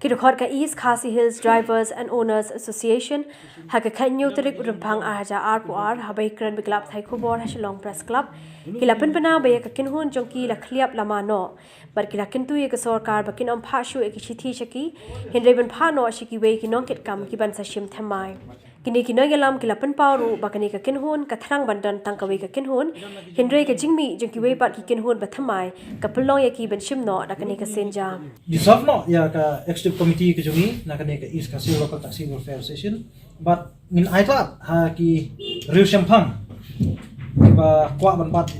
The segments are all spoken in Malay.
Kirukhot ka East Khasi Hills Drivers and Owners Association haka khanyu tarik urumpang ahaja RPR habai kran biklap thai khubor hasilong press club kilapin bana baya ka kinhun jongki la khliap lama no bar kila kintu ye ka sarkar bakin am phashu ek chithi chaki hinreban phano ashiki we kinong kit kam ki ban sa shim thamai kini kinoy galam kilapin pauru bakani ka kinhun ka thrang bandan tangkawe ka kinhun hindre ka jingmi jongki we pat ki kinhun bathamai ka pulong ye ki ban shim no dakani ka senja dissolve no ya ka executive committee ke jungi na kane ka East Khasi Local Taxi Welfare Association but min aitlat ha ki riu shampang ba kwa ban pat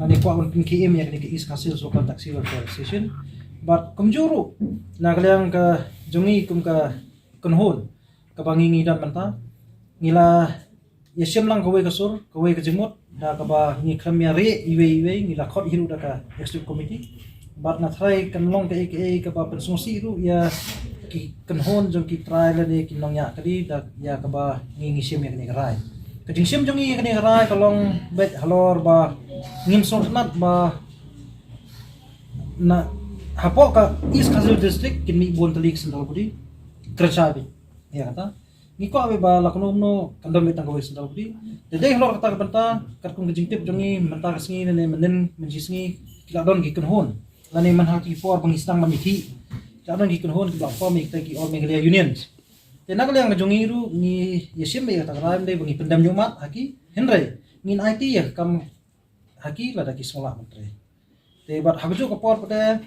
ani kwa ban pinki em ya kane ka East Khasi Local Taxi Welfare Association but kumjuru na kalyang ka jungi kum ka kunhon ka bangingi dan banta ngila yashim lang kawe kasur kawe ka jimot da ka ba ngi khamya re iwe ngila khot hiru da ka executive committee but na try kan long ka ka ba pensungsi ru ya ki kan hon jong ki try la ne ki long ya kadi da ya ka ba ngi sim ya ni rai ka jing sim jong ni rai ka long bet halor ba ngim song nat ba na hapo ka East Khasi district kin mi bon talik sendal budi kerjabi ya kata ni ko abe ba lakno no kandam metang ko sendal budi de dei halor kata ka banta kat kung jing tip jong ni banta kasngi ne menen menjisngi kila don ki kan hon lani man haki for pengisang mamiti kadang gi kunhon ki platform ik ki all Meghalaya unions te nagaliang jongi ru ni yesim be ta ram de bangi pendam nyumat haki henre ngin IT ya kam haki lada ki sola mentre te bat habju ko por pada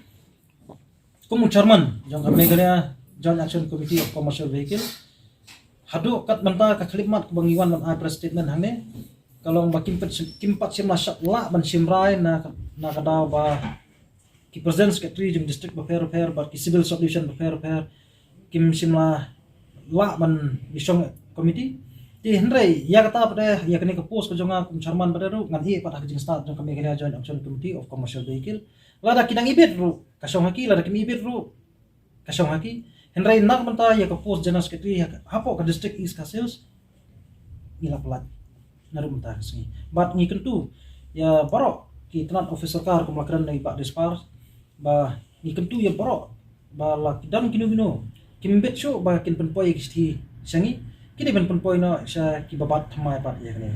kumu chairman jong Meghalaya Joint Action Committee of Commercial Vehicle hadu kat menta ka khlimat ko bangiwan man I press statement hangne kalau bakin kimpat sim la ban simrai na kadaw ba ki president secretary jeng district affair but ki civil solution affair kim simla la man bisong committee ti henry ya kata pada ya kene ke post ko jonga kum chairman pada ru ngan hi pada jeng start jong kami kena Joint Action Committee of Commercial Vehicle lada kidang ibit ru kasong haki lada kim ibit ru kasong haki henry nak menta ya ke post general secretary hapo ke district East Khasi ila pelat naru menta sini but ni kentu ya borok ki tenat officer kar ko makran nei pak dispar ba ni kentu ya borok ba la kidam kinu kimbet show ba kin penpoi ki sangi kini ben penpoi no sha ki babat thamai pat ya kene